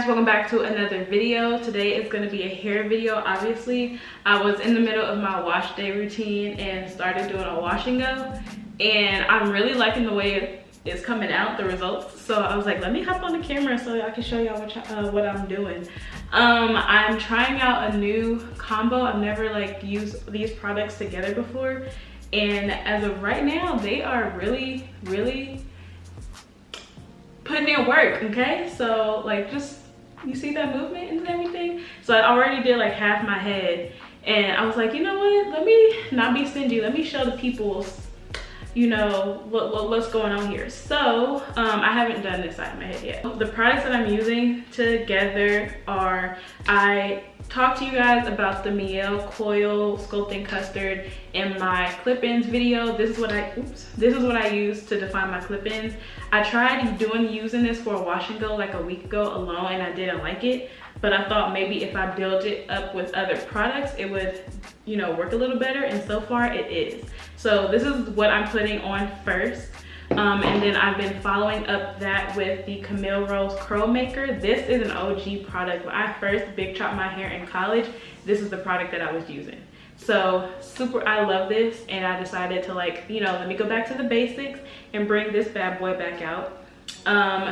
Welcome back to another video. Today is going to be a hair video. Obviously, I was in the middle of my wash day routine and started doing a wash and go, and I'm really liking the way it's coming out, the results. So I was like, let me hop on the camera so I can show y'all what I'm doing. I'm trying out a new combo. I've never like used these products together before, and as of right now they are really putting in work. Okay, so like, just you see that movement and everything. So I already did like half my head, and I was like, you know what, let me not be stingy, let me show the people, you know, what's going on here. So I haven't done this side of my head yet. The products that I'm using together are, I talked to you guys about the Camille Coil Sculpting Custard in my clip-ins video. This is what I use to define my clip-ins. I tried using this for a wash and go like a week ago alone, and I didn't like it, but I thought maybe if I build it up with other products it would, you know, work a little better, and so far it is. So this is what I'm putting on first. And then I've been following up that with the Camille Rose Curl Maker. This is an OG product. When I first big chopped my hair in college, this is the product that I was using. So I love this, and I decided to, like, you know, let me go back to the basics and bring this bad boy back out.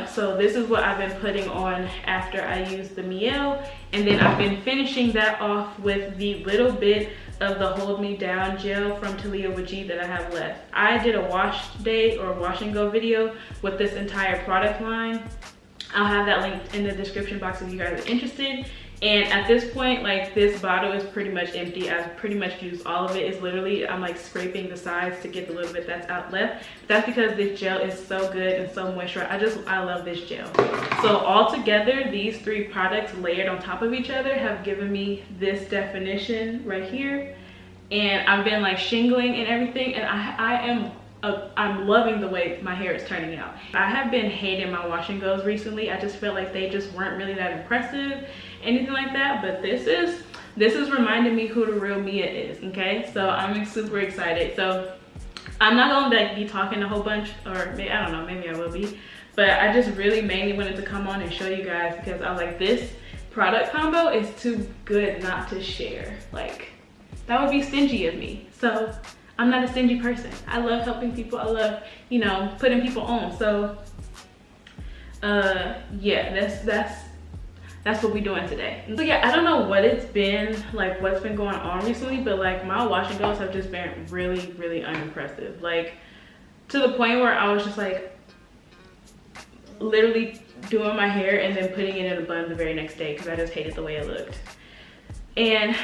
So this is what I've been putting on after I use the Camille, and then I've been finishing that off with the little bit of the Hold Me Down gel from Talia Wajid that I have left. I did a wash day or wash and go video with this entire product line. I'll have that linked in the description box if you guys are interested. And at this point, like, this bottle is pretty much empty. I've pretty much used all of it. It's literally, I'm like scraping the sides to get the little bit that's out left. That's because this gel is so good and so moisturized. I love this gel. So all together, these three products layered on top of each other have given me this definition right here. And I've been like shingling and everything, and I'm loving the way my hair is turning out. I have been hating my wash and goes recently. I just felt like they just weren't really that impressive, anything like that. But this is reminding me who the real Mia is. Okay, so I'm super excited. So I'm not gonna like be talking a whole bunch, or maybe, I don't know, maybe I will be, but I just really mainly wanted to come on and show you guys because I was like, this product combo is too good not to share. Like, that would be stingy of me. So I'm not a stingy person. I love helping people. I love, you know, putting people on. So yeah, that's what we're doing today. So yeah, I don't know what it's been like, what's been going on recently, but like my wash and goes have just been really unimpressive. Like, to the point where I was just like literally doing my hair and then putting it in a bun the very next day because I just hated the way it looked. And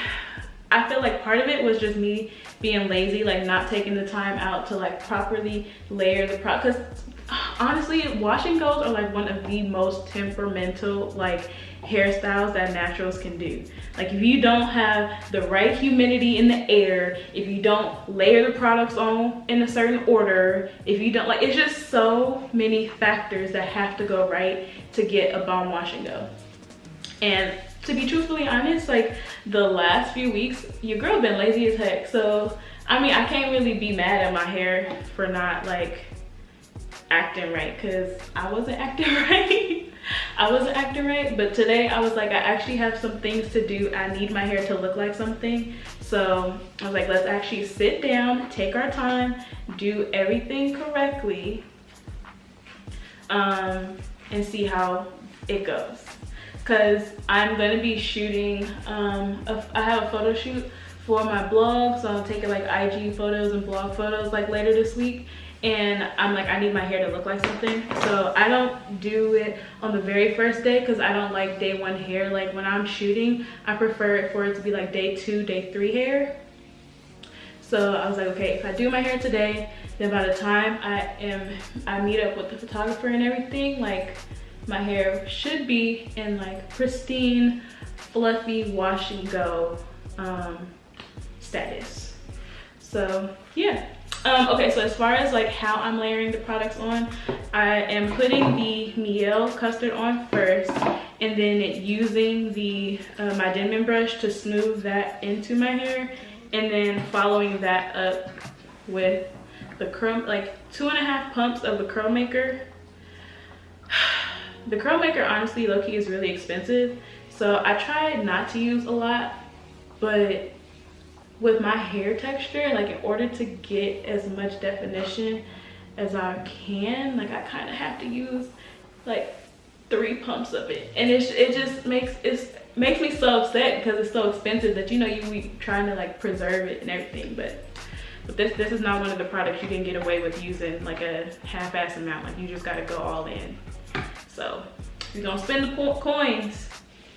I feel like part of it was just me being lazy, like not taking the time out to like properly layer the product. Because honestly, wash and goes are like one of the most temperamental like hairstyles that naturals can do. Like, if you don't have the right humidity in the air, if you don't layer the products on in a certain order, if you don't, like, it's just so many factors that have to go right to get a bomb wash and go. And to be truthfully honest, like, the last few weeks, your girl been lazy as heck. So, I mean, I can't really be mad at my hair for not, like, acting right, because I wasn't acting right. I wasn't acting right, but today I was like, I actually have some things to do. I need my hair to look like something. So, I was like, let's actually sit down, take our time, do everything correctly, and see how it goes. Because I'm going to be shooting, I have a photo shoot for my blog, so I'm taking like IG photos and blog photos like later this week, and I'm like, I need my hair to look like something. So I don't do it on the very first day because I don't like day one hair. Like, when I'm shooting, I prefer it for it to be like day 2, day 3 hair. So I was like, okay, if I do my hair today, then by the time I meet up with the photographer and everything, like, my hair should be in like pristine, fluffy, wash and go status. So yeah. Okay, so as far as like how I'm layering the products on, I am putting the Camille custard on first, and then using the my Denman brush to smooth that into my hair, and then following that up with the curl, like 2.5 pumps of the curl maker. The curl maker, honestly, low-key is really expensive, so I tried not to use a lot, but with my hair texture, like in order to get as much definition as I can, like I kind of have to use like 3 pumps of it, and it just makes me so upset because it's so expensive that, you know, you be trying to like preserve it and everything, but this is not one of the products you can get away with using like a half-ass amount. Like, you just got to go all in. So if you're gonna spend the coins,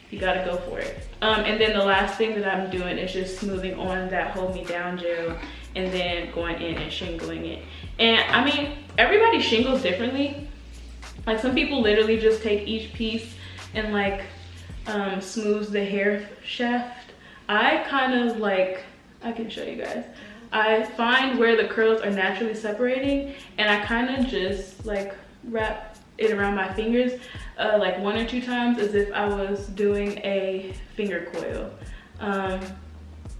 you gotta go for it. And then the last thing that I'm doing is just smoothing on that Hold Me Down gel and then going in and shingling it. And I mean, everybody shingles differently. Like, some people literally just take each piece and like smooths the hair shaft. I kind of like, I can show you guys. I find where the curls are naturally separating, and I kind of just like wrap it around my fingers like 1 or 2 times as if I was doing a finger coil.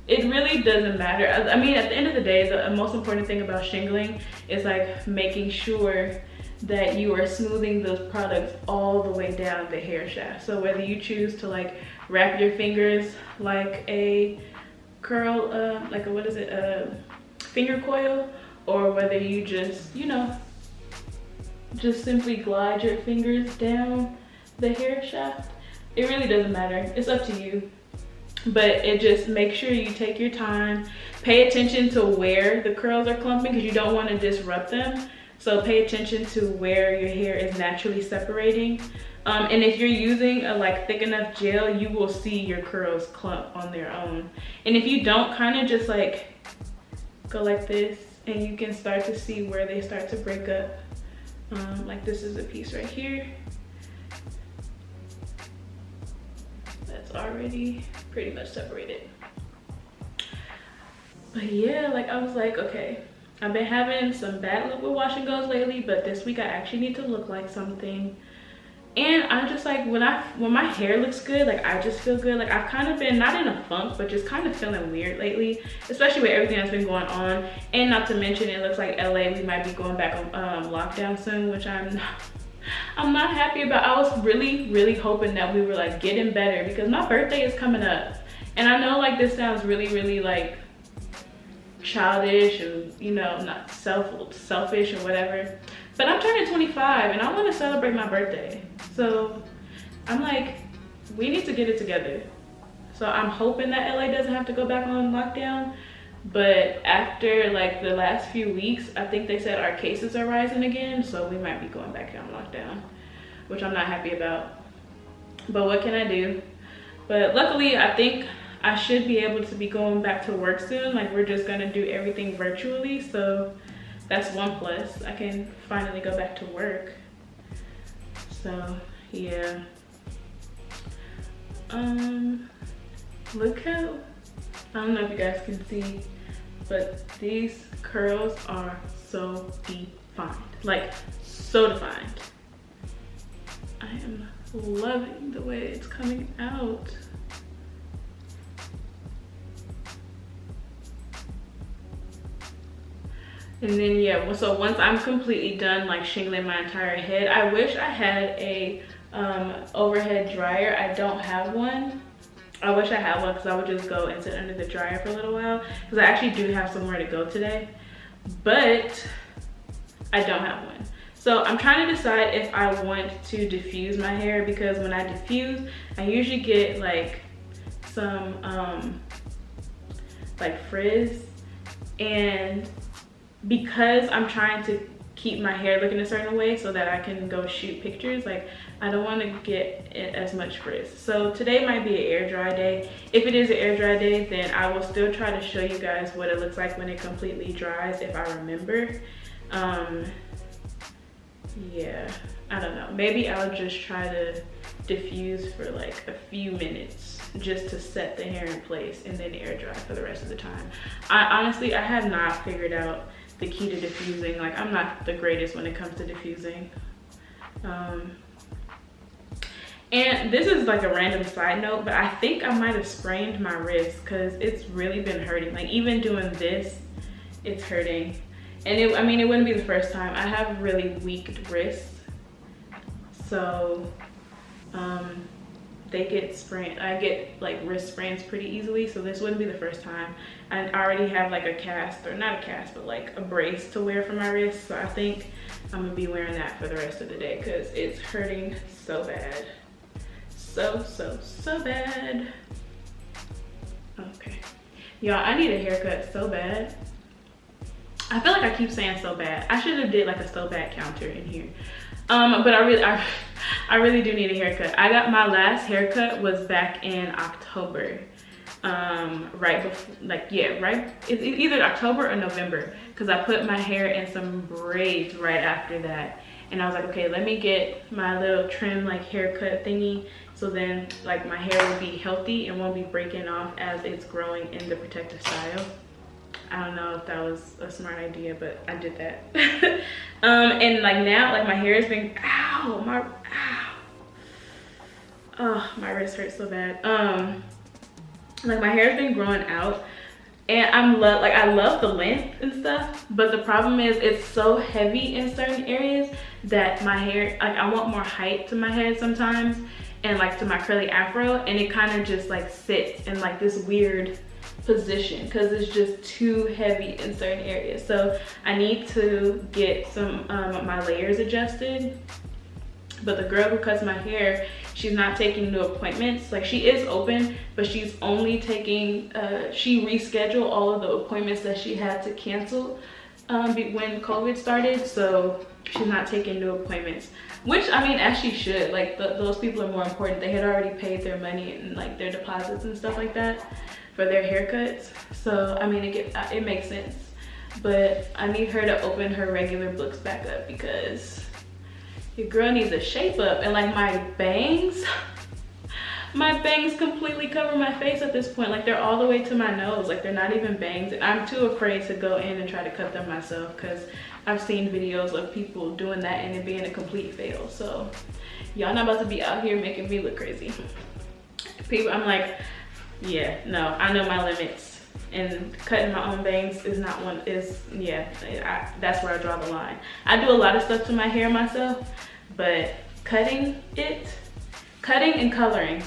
It really doesn't matter. I mean, at the end of the day, the most important thing about shingling is like making sure that you are smoothing those products all the way down the hair shaft. So whether you choose to like wrap your fingers like a curl, like a, what is it, a finger coil, or whether you just, you know, just simply glide your fingers down the hair shaft, it really doesn't matter. It's up to you. But it just, make sure you take your time, pay attention to where the curls are clumping, because you don't want to disrupt them. So pay attention to where your hair is naturally separating. And if you're using a like thick enough gel, you will see your curls clump on their own. And if you don't, kind of just like go like this, and you can start to see where they start to break up. Like, this is a piece right here that's already pretty much separated. But yeah, like, I was like, okay, I've been having some bad luck with wash and goes lately, but this week I actually need to look like something. And I'm just like, when my hair looks good, like, I just feel good. Like, I've kind of been not in a funk, but just kind of feeling weird lately, especially with everything that's been going on. And not to mention, it looks like LA, we might be going back on lockdown soon, which I'm not happy about. I was really hoping that we were like getting better, because my birthday is coming up. And I know like this sounds really like childish and, you know, not selfish or whatever, but I'm turning 25 and I want to celebrate my birthday. So I'm like, we need to get it together. So I'm hoping that LA doesn't have to go back on lockdown, but after like the last few weeks, I think they said our cases are rising again, so we might be going back on lockdown, which I'm not happy about, but what can I do? But luckily, I think I should be able to be going back to work soon. Like, we're just gonna do everything virtually, so that's one plus. I can finally go back to work. So yeah. Look how, I don't know if you guys can see, but these curls are so defined, like so defined. I am loving the way it's coming out. And then yeah, so once I'm completely done like shingling my entire head, I wish I had a overhead dryer. I don't have one. I wish I had one, because I would just go and sit under the dryer for a little while, because I actually do have somewhere to go today, but I don't have one. So I'm trying to decide if I want to diffuse my hair, because when I diffuse, I usually get like some like frizz, and because I'm trying to keep my hair looking a certain way so that I can go shoot pictures, like I don't want to get as much frizz. So today might be an air dry day. If it is an air dry day, then I will still try to show you guys what it looks like when it completely dries, if I remember. Yeah, I don't know, maybe I'll just try to diffuse for like a few minutes just to set the hair in place, and then air dry for the rest of the time. Honestly, I have not figured out the key to diffusing. Like, I'm not the greatest when it comes to diffusing. And this is like a random side note, but I think I might have sprained my wrist, because it's really been hurting. Like, even doing this it's hurting. And I mean, it wouldn't be the first time. I have really weak wrists, so they get sprained. I get like wrist sprains pretty easily, so this wouldn't be the first time. I already have like a cast, or not a cast, but like a brace to wear for my wrist, so I think I'm gonna be wearing that for the rest of the day because it's hurting so bad. So bad. Okay, y'all, I need a haircut so bad. I feel like I keep saying so bad. I should have did like a so bad counter in here. But I really do need a haircut. I got my last haircut was back in October. Right before, like, yeah, right, it's either October or November, because I put my hair in some braids right after that. And I was like, okay, let me get my little trim like haircut thingy, so then like my hair will be healthy and won't be breaking off as it's growing in the protective style. I don't know if that was a smart idea, but I did that. And like now, like my hair has been, oh, my wrist hurts so bad. Like my hair has been growing out, and I love the length and stuff, but the problem is it's so heavy in certain areas that my hair, like I want more height to my head sometimes, and like to my curly afro, and it kind of just like sits in like this weird position because it's just too heavy in certain areas. So I need to get some my layers adjusted. But the girl who cuts my hair, she's not taking new appointments. Like she is open, but she's only taking she rescheduled all of the appointments that she had to cancel when COVID started. So she's not taking new appointments, which I mean, as she should. Like those people are more important. They had already paid their money and like their deposits and stuff like that for their haircuts. So I mean, it makes sense. But I need her to open her regular books back up because your girl needs a shape up. And like my bangs completely cover my face at this point. Like they're all the way to my nose. Like they're not even bangs, and I'm too afraid to go in and try to cut them myself because I've seen videos of people doing that and it being a complete fail. So y'all not about to be out here making me look crazy. People, I'm like, yeah, no, I know my limits, and cutting my own bangs is not one, that's where I draw the line. I do a lot of stuff to my hair myself, but cutting and coloring,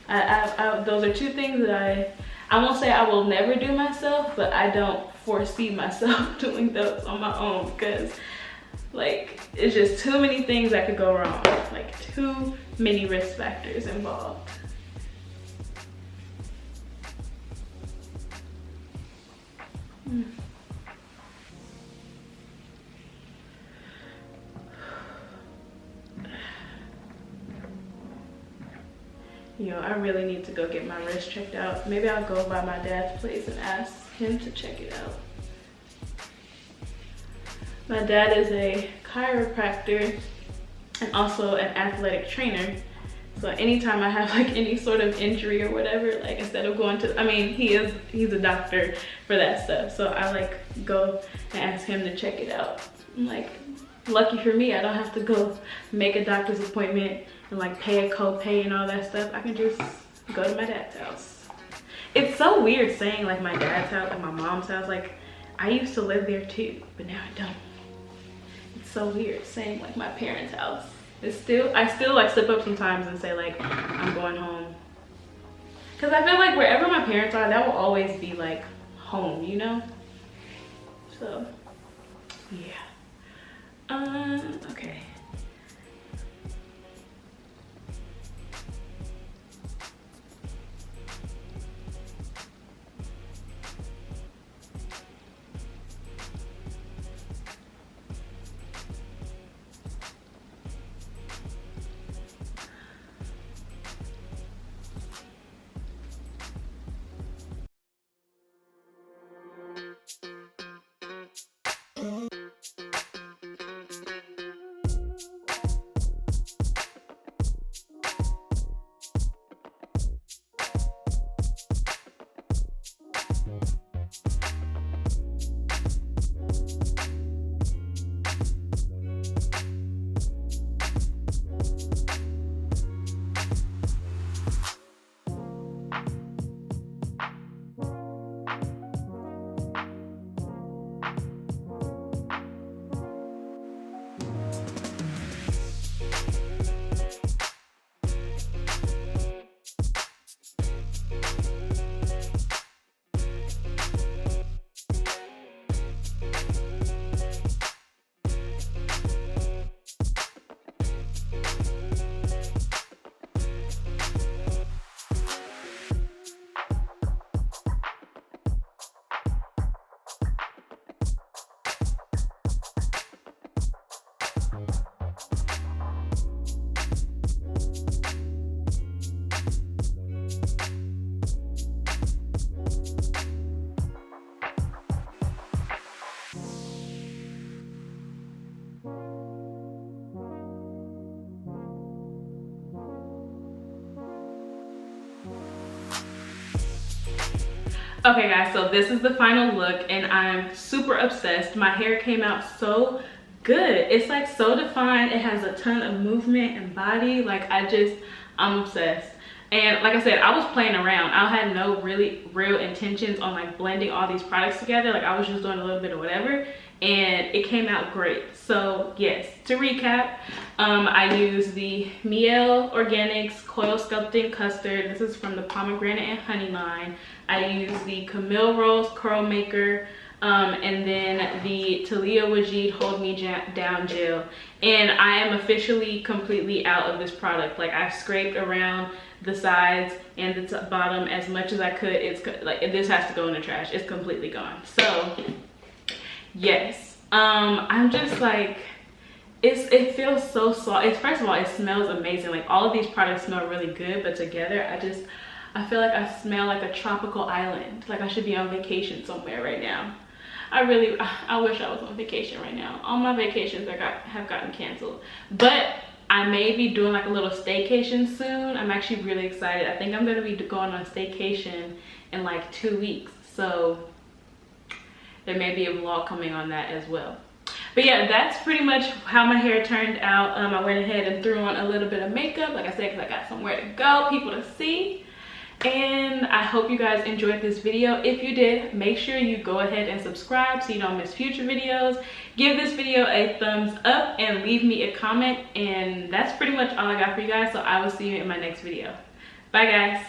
those are two things that I won't say I will never do myself, but I don't foresee myself doing those on my own because like it's just too many things that could go wrong, like too many risk factors involved. Yo, I really need to go get my wrist checked out. Maybe I'll go by my dad's place and ask him to check it out. My dad is a chiropractor and also an athletic trainer. So anytime I have like any sort of injury or whatever, like instead of going to, I mean, he's a doctor for that stuff. So I like go and ask him to check it out. I'm like, lucky for me, I don't have to go make a doctor's appointment and like pay a copay and all that stuff. I can just go to my dad's house. It's so weird saying like my dad's house and my mom's house. Like I used to live there too, but now I don't. It's so weird saying like my parents' house. I still like slip up sometimes and say like I'm going home, because I feel like wherever my parents are, that will always be like home, you know. So yeah, okay. Okay guys, so this is the final look and I'm super obsessed. My hair came out so good. It's like so defined. It has a ton of movement and body. Like I'm obsessed. And like I said, I was playing around. I had no really real intentions on like blending all these products together. Like I was just doing a little bit of whatever and it came out great. So yes, to recap, I used the Camille Organics Coil Sculpting Custard. This is from the Pomegranate and Honey line. I used the Camille Rose Curl Maker, and then the Talia Wajid Hold Me Down Gel. And I am officially completely out of this product. Like I've scraped around the sides and the bottom as much as I could. It's like this has to go in the trash. It's completely gone. So yes, I'm just like, it feels so soft. First of all, it smells amazing. Like all of these products smell really good, but together I feel like I smell like a tropical island. Like I should be on vacation somewhere right now. I wish I was on vacation right now. All my vacations have gotten canceled, but I may be doing like a little staycation soon. I'm actually really excited. I think I'm gonna be going on a staycation in like 2 weeks, so there may be a vlog coming on that as well. But yeah, that's pretty much how my hair turned out. I went ahead and threw on a little bit of makeup, like I said, because I got somewhere to go, people to see. And I hope you guys enjoyed this video. If you did, make sure you go ahead and subscribe so you don't miss future videos. Give this video a thumbs up and leave me a comment. And that's pretty much all I got for you guys. So I will see you in my next video. Bye guys.